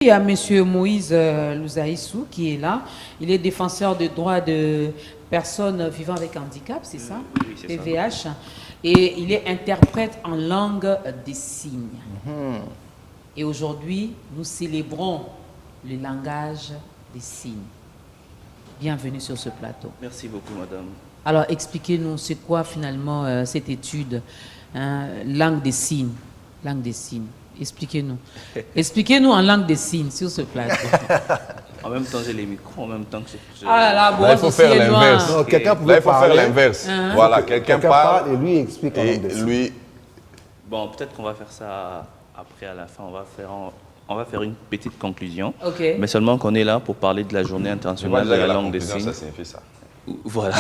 Il y a M. Moïse Louzaïssou qui est là. Il est défenseur des droits de personnes vivant avec handicap, c'est ça? Oui, c'est TVH. ça. Et il est interprète en langue des signes. Et aujourd'hui, nous célébrons le langage des signes. Bienvenue sur ce plateau. Merci beaucoup, madame. Alors, expliquez-nous, c'est quoi finalement cette étude, langue des signes? Langue des signes. Expliquez-nous. Expliquez-nous en langue des signes sur ce plateau. En même temps, j'ai les micros, en même temps que je... Ah là, bon, Là, il faut faire l'inverse. loin. Quelqu'un pouvait faire l'inverse. Voilà, quelqu'un parle et lui explique en et langue des signes. lui... Bon, peut-être qu'on va faire ça après, à la fin. On va faire une petite conclusion. Ok. Mais seulement qu'on est là pour parler de la journée internationale de la langue des signes. Ça signifie ça. Voilà.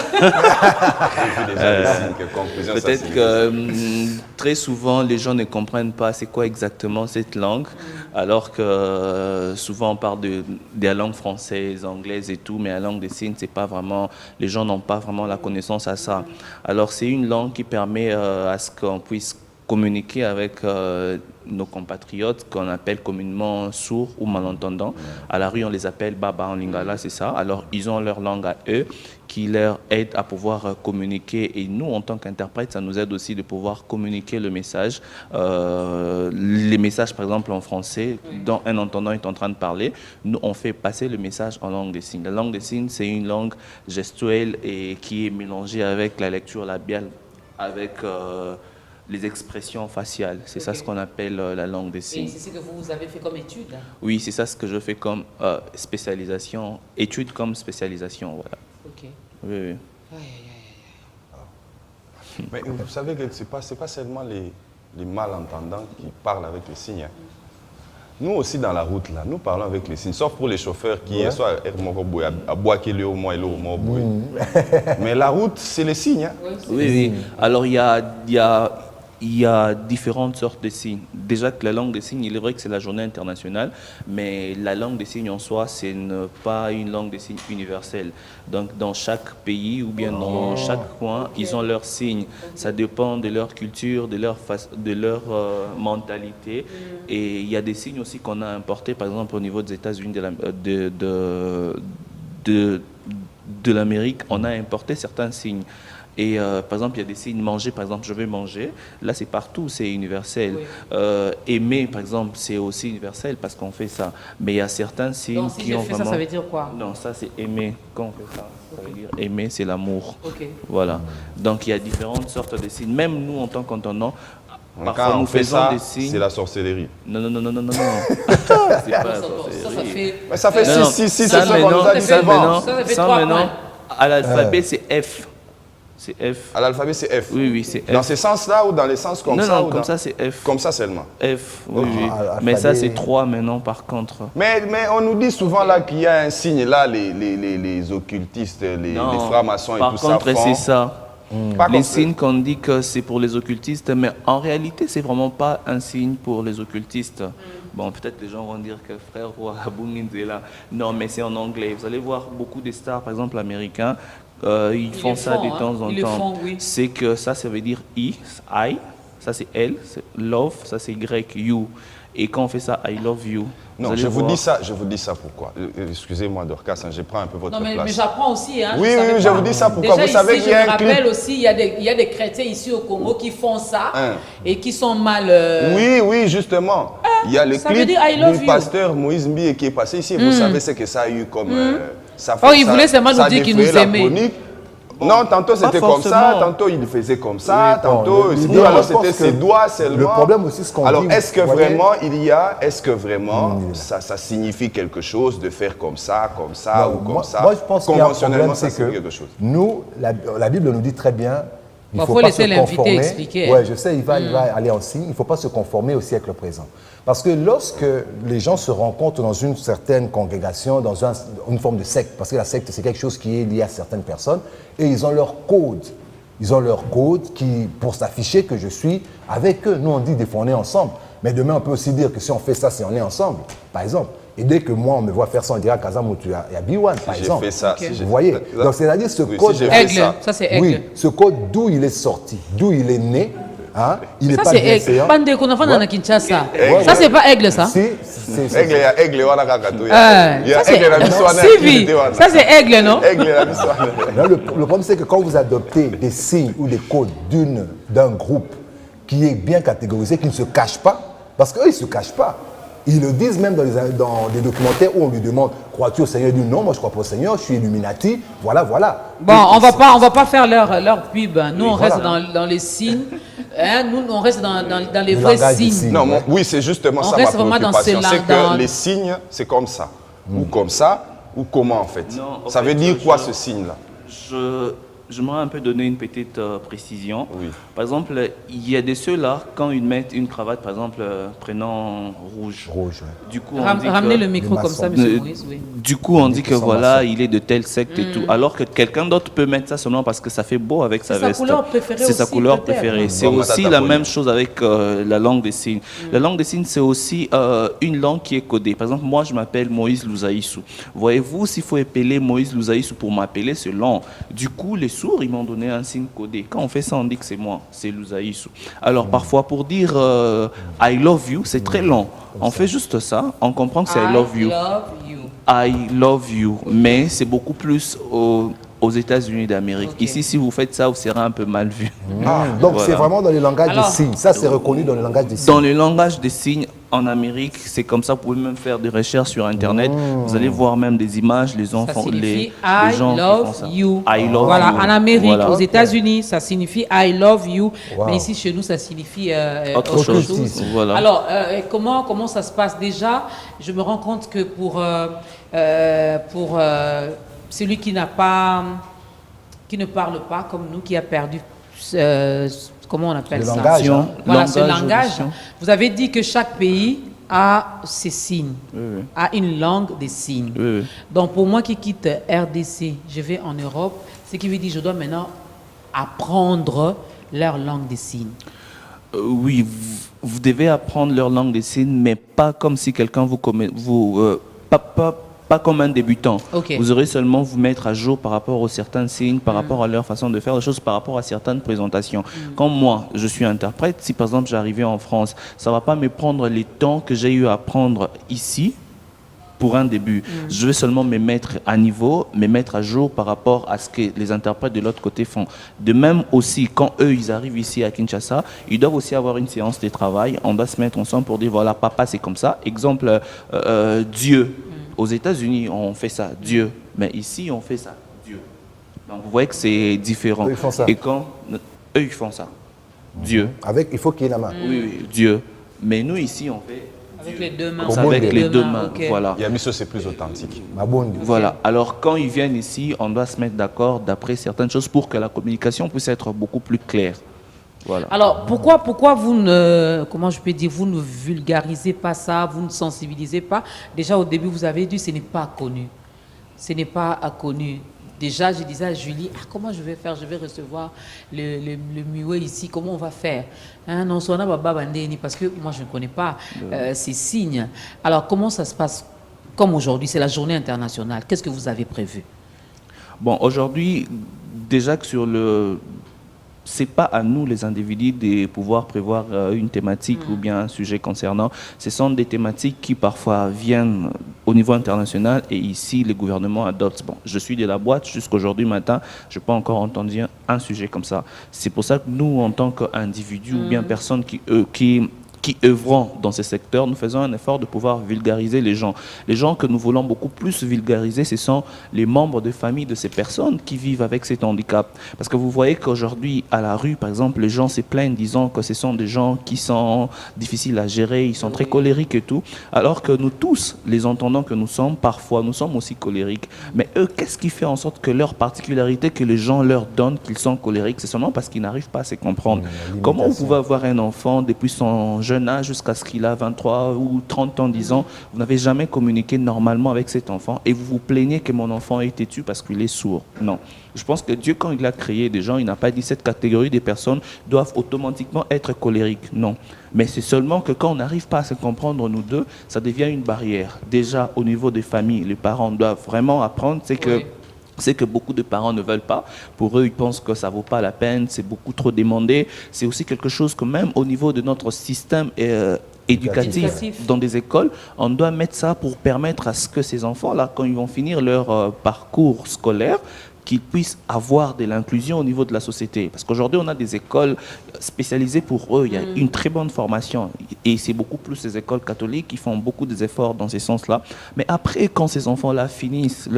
Conclusion, ça Peut-être signifie que très souvent, les gens ne comprennent pas c'est quoi exactement cette langue, alors que souvent on parle de la langue française, anglaise et tout, mais la langue des signes, c'est pas vraiment, les gens n'ont pas vraiment la connaissance à ça. Alors c'est une langue qui permet à ce qu'on puisse communiquer avec nos compatriotes qu'on appelle communément sourds ou malentendants. À la rue, on les appelle Baba en Lingala, c'est ça. Alors, ils ont leur langue à eux qui leur aide à pouvoir communiquer. Et nous, en tant qu'interprètes, ça nous aide aussi de pouvoir communiquer le message. Les messages, par exemple, en français, dont un entendant est en train de parler, nous, on fait passer le message en langue des signes. La langue des signes, c'est une langue gestuelle et qui est mélangée avec la lecture labiale, avec... les expressions faciales, c'est ça ce qu'on appelle la langue des signes. Et c'est ce que vous avez fait comme étude? Oui, c'est ça ce que je fais comme spécialisation, étude comme spécialisation, voilà. Ok. Oui, oui. Mais vous savez que ce n'est pas seulement les malentendants qui parlent avec les signes. Nous aussi, dans la route, là, nous parlons avec les signes, sauf pour les chauffeurs qui sont à Boakele au moins et au moins. Mais la route, c'est les signes. Oui, oui. Alors, il y a différentes sortes de signes. Déjà que la langue des signes, il est vrai que c'est la journée internationale, mais la langue des signes en soi, c'est pas une langue des signes universelle. Donc dans chaque pays ou bien dans chaque coin, ils ont leurs signes. Ça dépend de leur culture, de leur mentalité. Et il y a des signes aussi qu'on a importés, par exemple au niveau des États-Unis de l'Amérique, on a importé certains signes. Et par exemple, il y a des signes manger, par exemple, je vais manger. Là, c'est partout, c'est universel. Oui. Aimer, par exemple, c'est aussi universel parce qu'on fait ça. Mais il y a certains signes donc, si qui je ont fais vraiment... ça veut dire quoi? Non, ça c'est aimer. Quand on fait ça, ça veut dire aimer, c'est l'amour. Okay. Voilà. Donc il y a différentes sortes de signes. Même nous, en tant qu'entendants, parfois nous faisons ça, des signes. C'est la sorcellerie. Non. C'est pas la sorcellerie. Ça fait 6 ça maintenant, points. À l'alphabet, c'est F. C'est F. À l'alphabet, c'est F. Oui, c'est F. Dans ce sens-là ou dans les sens comme ça? Non, comme ça, c'est F. Comme ça seulement? F, oui. Mais ça, c'est 3 maintenant, par contre. Mais on nous dit souvent là qu'il y a un signe là, les occultistes, les francs-maçons et tout ça. Par contre, c'est ça. Les signes qu'on dit que c'est pour les occultistes, mais en réalité, c'est vraiment pas un signe pour les occultistes. Bon, peut-être les gens vont dire que frère est là. Non, mais c'est en anglais. Vous allez voir beaucoup de stars, par exemple américains, ils font ça de temps en temps. Oui. C'est que ça veut dire I, ça c'est L, love, ça c'est grec, you. Et quand on fait ça, I love you. Non, je vous dis ça pourquoi. Excusez-moi, Dorcas, je prends un peu votre place. Mais j'apprends aussi. Hein, oui, je vous dis ça pourquoi. Déjà, vous savez ici, qu'il y a un clip. Je me rappelle aussi, il y a des chrétiens ici au Congo qui font ça et qui sont mal... Oui, justement. Il y a le clip du pasteur Moïse Mbi qui est passé ici. Vous savez ce que ça a eu comme... il voulait seulement nous dire qu'il nous aimait. Non, tantôt c'était comme ça, tantôt il faisait comme ça, tantôt alors c'était ses doigts seulement. Le problème aussi, ce qu'on dit... Alors est-ce que vraiment est-ce que vraiment ça signifie quelque chose de faire comme ça ou comme ça? Moi je pense qu'il y a un problème, c'est que quelque chose. Nous, la Bible nous dit très bien, il faut laisser l'invité expliquer. Oui, je sais, il va aller en signe, il ne faut pas se conformer au siècle présent. Parce que lorsque les gens se rencontrent dans une certaine congrégation, dans une forme de secte, parce que la secte, c'est quelque chose qui est lié à certaines personnes, et ils ont leur code. Ils ont leur code pour s'afficher que je suis avec eux. Nous, on dit des fois, on est ensemble. Mais demain, on peut aussi dire que si on fait ça, c'est on est ensemble, par exemple. Et dès que moi, on me voit faire ça, on dirait à Kazamutu, il y a B1, par exemple. J'ai fait ça. Okay. Si vous voyez? Donc, c'est-à-dire ce code... Aigle, ça c'est aigle. Oui, ce code, d'où il est sorti, d'où il est né, hein, il n'est Ça, pas c'est bien aigle. séant. Bande qu'on a fait dans Kinshasa. Aigle. Ça, c'est pas aigle, ça. Si, Aigle, il y a aigle, wana kaka to. Il y Ça, a c'est aigle, la biso wana. Sylvie. Ça, c'est aigle, non? Aigle, la biso wana. Là, le problème, c'est que quand vous adoptez des signes ou des codes d'un groupe qui est bien catégorisé, qui ne se cache pas, parce qu'eux, ils ne se cachent pas. Ils le disent même dans des documentaires où on lui demande « Crois-tu au Seigneur ?» Il dit « Non, moi je crois pas au Seigneur, je suis Illuminati. » Voilà, voilà. Bon, on va pas faire leur pub. Nous, on reste voilà. dans les signes. Hein, nous, on reste dans les Le vrais langage des signes. signes. Non, oui, c'est justement On ça reste ma vraiment dans préoccupation. ce C'est que dans- les signes, c'est comme ça. Ou comme ça, ou comment en fait. Non, en ça fait, veut dire quoi je- ce signe-là? J'aimerais un peu donner une petite précision. Oui. Par exemple, il y a de ceux-là, quand ils mettent une cravate, par exemple, prenant rouge. Rouge, ouais. Du coup, on dit Ramenez que- le micro Les comme ça, maçons. monsieur Maurice. Oui. Du coup, on dit que sont voilà, maçons. il est de telle secte et tout. Alors que quelqu'un d'autre peut mettre ça seulement parce que ça fait beau avec sa C'est sa veste. couleur préférée C'est sa aussi, couleur peut-être. préférée. C'est Bon, aussi Matata la Poli. même chose avec la langue des signes. La langue des signes, c'est aussi une langue qui est codée. Par exemple, moi, je m'appelle Moïse Louzaïsou. Voyez-vous, s'il faut épeler Moïse Louzaïsou pour m'appeler, c'est long. Du coup, les sourds, ils m'ont donné un signe codé. Quand on fait ça, on dit que c'est moi, c'est Louzaïsou. Alors, parfois, pour dire I love you, c'est très long. On fait juste ça, on comprend que c'est I love you. I love you, mais c'est beaucoup plus aux États-Unis d'Amérique. Ok. Ici, si vous faites ça, vous serez un peu mal vu. Donc Voilà. c'est vraiment dans le langage Alors- des signes. Ça, c'est reconnu dans le langage des signes. Dans le langage des signes, en Amérique, c'est comme ça. Vous pouvez même faire des recherches sur Internet. Vous allez voir même des images, les Ça enfants, signifie les I gens qui font love ça. you. I love Voilà, you. en Amérique, Voilà. aux États-Unis, ça signifie I love you. Wow. Mais ici, chez nous, ça signifie Autre autre chose. chose. Voilà. Alors, comment ça se passe déjà? Je me rends compte que pour celui qui n'a pas, qui ne parle pas comme nous, qui a perdu, comment on appelle Le ça? langage, hein. Voilà, ce Langage, langage. audition. Vous avez dit que chaque pays a ses signes, Oui. a une langue des signes. Oui. Donc pour moi qui quitte RDC, je vais en Europe, ce qui veut dire que je dois maintenant apprendre leur langue des signes. Oui, vous devez apprendre leur langue des signes, mais pas comme si quelqu'un pas comme un débutant. Ok. Vous aurez seulement vous mettre à jour par rapport aux certains signes, par rapport à leur façon de faire les choses, par rapport à certaines présentations. Quand moi, je suis interprète, si par exemple j'arrivais en France, ça ne va pas me prendre les temps que j'ai eu à prendre ici pour un début. Je vais seulement me mettre à niveau, me mettre à jour par rapport à ce que les interprètes de l'autre côté font. De même aussi, quand eux, ils arrivent ici à Kinshasa, ils doivent aussi avoir une séance de travail. On doit se mettre ensemble pour dire, voilà, papa, c'est comme ça. Exemple, Dieu. Aux États-Unis, on fait ça, Dieu. Mais ici, on fait ça, Dieu. Donc, vous voyez que c'est différent. Eux, ils font ça. Et quand eux, ils font ça, Dieu. Il faut qu'il y ait la main. Oui, Dieu. Mais nous, ici, on fait Avec les deux mains. comme ça, avec les deux mains. ok. Voilà. Yamiso, c'est plus authentique. Ma bonne. Voilà. Alors, quand ils viennent ici, on doit se mettre d'accord d'après certaines choses pour que la communication puisse être beaucoup plus claire. Voilà. Alors, pourquoi vous ne, comment je peux dire, vous ne vulgarisez pas ça, vous ne sensibilisez pas? Déjà, au début, vous avez dit, ce n'est pas connu. Ce n'est pas connu. Déjà, je disais à Julie, comment je vais faire? Je vais recevoir le muet ici, comment on va faire? Hein, non, so, on a baba bandeni, parce que moi, je ne connais pas ces signes. Alors, comment ça se passe? Comme aujourd'hui, c'est la journée internationale. Qu'est-ce que vous avez prévu? Bon, aujourd'hui, déjà que sur le... C'est pas à nous, les individus, de pouvoir prévoir une thématique ou bien un sujet concernant. Ce sont des thématiques qui parfois viennent au niveau international et ici, les gouvernements adoptent. Bon, je suis de la boîte, jusqu'aujourd'hui matin, je n'ai pas encore entendu un sujet comme ça. C'est pour ça que nous, en tant qu'individus ou bien personnes qui œuvront dans ces secteurs, nous faisons un effort de pouvoir vulgariser les gens. Les gens que nous voulons beaucoup plus vulgariser, ce sont les membres de famille de ces personnes qui vivent avec cet handicap. Parce que vous voyez qu'aujourd'hui, à la rue, par exemple, les gens se plaignent disant que ce sont des gens qui sont difficiles à gérer, ils sont très colériques et tout, alors que nous tous, les entendants que nous sommes, parfois, nous sommes aussi colériques. Mais eux, qu'est-ce qui fait en sorte que leur particularité que les gens leur donnent qu'ils sont colériques, c'est seulement parce qu'ils n'arrivent pas à se comprendre. Comment vous pouvez avoir un enfant depuis son jeune âge jusqu'à ce qu'il a 23 ou 30 ans, 10 ans, vous n'avez jamais communiqué normalement avec cet enfant et vous vous plaignez que mon enfant est têtu parce qu'il est sourd. Non. Je pense que Dieu, quand il a créé des gens, il n'a pas dit cette catégorie des personnes doivent automatiquement être colériques. Non. Mais c'est seulement que quand on n'arrive pas à se comprendre, nous deux, ça devient une barrière. Déjà, au niveau des familles, les parents doivent vraiment apprendre, c'est que Oui. C'est que beaucoup de parents ne veulent pas. Pour eux, ils pensent que ça ne vaut pas la peine, c'est beaucoup trop demandé. C'est aussi quelque chose que même au niveau de notre système éducatif dans des écoles, on doit mettre ça pour permettre à ce que ces enfants-là, quand ils vont finir leur parcours scolaire, qu'ils puissent avoir de l'inclusion au niveau de la société. Parce qu'aujourd'hui, on a des écoles spécialisées pour eux. Il y a une très bonne formation. Et c'est beaucoup plus ces écoles catholiques qui font beaucoup d'efforts dans ces sens-là. Mais après, quand ces enfants-là finissent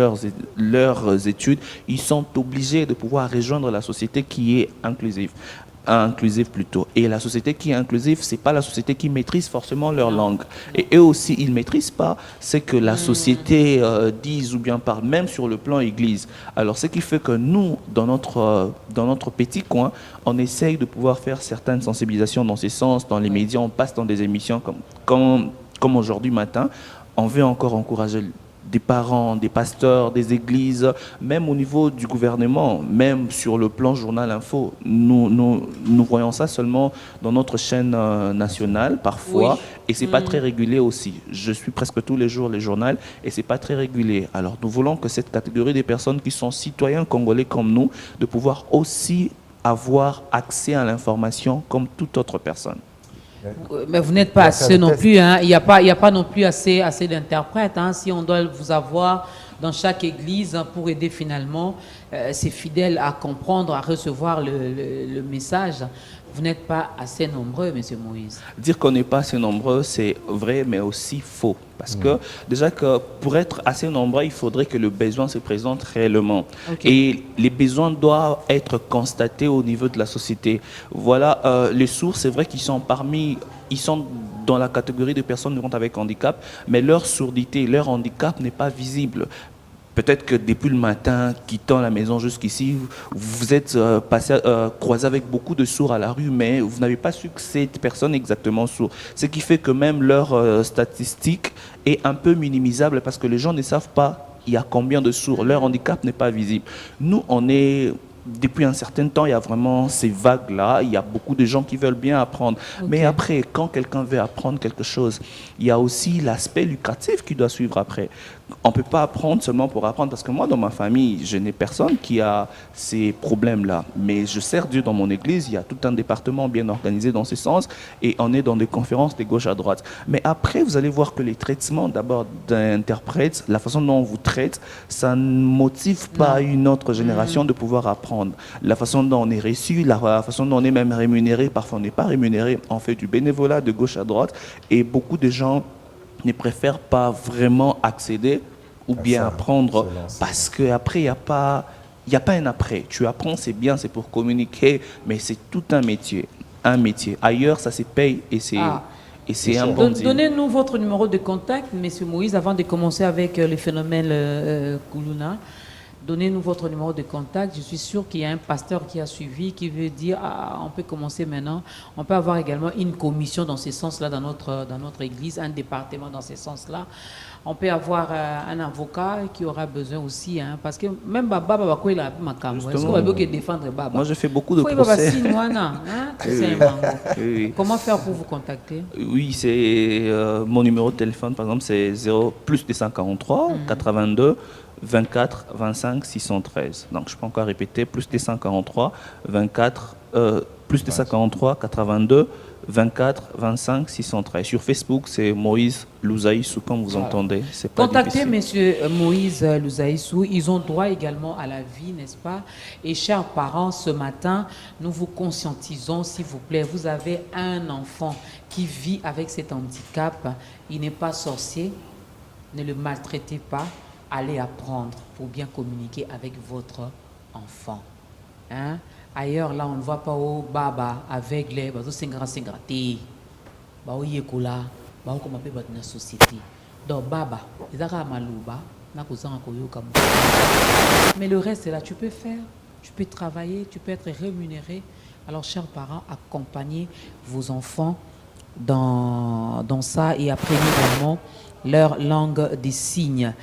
leurs études, ils sont obligés de pouvoir rejoindre la société qui est inclusive. Inclusive plutôt. Et la société qui est inclusive, c'est pas la société qui maîtrise forcément leur langue. Et eux aussi, ils maîtrisent pas ce que la société dise ou bien parle, même sur le plan église. Alors, ce qui fait que nous, dans notre petit coin, on essaye de pouvoir faire certaines sensibilisations dans ces sens, dans les médias, on passe dans des émissions comme aujourd'hui matin. On veut encore encourager des parents, des pasteurs, des églises, même au niveau du gouvernement, même sur le plan Journal Info. Nous voyons ça seulement dans notre chaîne nationale, parfois, et c'est pas très régulier aussi. Je suis presque tous les jours les journaux, et c'est pas très régulier. Alors, nous voulons que cette catégorie des personnes qui sont citoyens congolais comme nous, de pouvoir aussi avoir accès à l'information comme toute autre personne. Mais vous n'êtes pas assez non plus, hein. Il n'y a pas non plus assez d'interprètes. Hein. Si on doit vous avoir dans chaque église pour aider finalement ces fidèles à comprendre, à recevoir le message, vous n'êtes pas assez nombreux, M. Moïse. Dire qu'on n'est pas assez nombreux, c'est vrai, mais aussi faux. Parce que déjà que pour être assez nombreux, il faudrait que le besoin se présente réellement. Et les besoins doivent être constatés au niveau de la société. Voilà, les sourds, c'est vrai qu'ils sont ils sont dans la catégorie de personnes vivant avec handicap, mais leur surdité, leur handicap n'est pas visible. Peut-être que depuis le matin, quittant la maison jusqu'ici, vous êtes croisé avec beaucoup de sourds à la rue, mais vous n'avez pas su que cette personne est exactement sourde. Ce qui fait que même leur statistique est un peu minimisable parce que les gens ne savent pas il y a combien de sourds. Leur handicap n'est pas visible. Nous, depuis un certain temps, il y a vraiment ces vagues-là. Il y a beaucoup de gens qui veulent bien apprendre. Mais après, quand quelqu'un veut apprendre quelque chose, il y a aussi l'aspect lucratif qui doit suivre après. On ne peut pas apprendre seulement pour apprendre, parce que moi, dans ma famille, je n'ai personne qui a ces problèmes-là. Mais je sers Dieu dans mon église, il y a tout un département bien organisé dans ce sens, et on est dans des conférences de gauche à droite. Mais après, vous allez voir que les traitements d'abord d'interprètes, la façon dont on vous traite, ça ne motive pas une autre génération de pouvoir apprendre. La façon dont on est reçu, la façon dont on est même rémunéré, parfois on n'est pas rémunéré, on fait du bénévolat de gauche à droite, et beaucoup de gens ne préfèrent pas vraiment accéder ou bien apprendre parce qu'après, il n'y a pas un après. Tu apprends, c'est bien, c'est pour communiquer, mais c'est tout un métier. Un métier. Ailleurs, ça se paye et c'est un bon deal. Donnez-nous votre numéro de contact, M. Moïse, avant de commencer avec le phénomène Koulouna. Donnez-nous votre numéro de contact. Je suis sûr qu'il y a un pasteur qui a suivi, qui veut dire on peut commencer maintenant. On peut avoir également une commission dans ce sens-là dans notre église, un département dans ce sens-là. On peut avoir un avocat qui aura besoin aussi, hein, parce que même Baba, il a ma caméra. Est-ce qu'on va défendre Baba? Moi, je fais beaucoup de procès. Comment faire pour vous contacter? Oui, c'est mon numéro de téléphone, par exemple, c'est +243 82 24 25 613. Donc, je peux encore répéter, +243 24 +243 82 24 25 613. Sur Facebook, c'est Moïse Louzaïsou, comme vous entendez. Contactez M. Moïse Louzaïsou. Ils ont droit également à la vie, n'est-ce pas? Et chers parents, ce matin, nous vous conscientisons, s'il vous plaît, vous avez un enfant qui vit avec cet handicap. Il n'est pas sorcier. Ne le maltraitez pas. Allez apprendre pour bien communiquer avec votre enfant. Hein? Ailleurs, là, on ne voit pas au baba aveugle, singrati, la société. Donc, baba, mais le reste, là, tu peux faire, tu peux travailler, tu peux être rémunéré. Alors, chers parents, accompagnez vos enfants dans ça et apprenez vraiment leur langue des signes.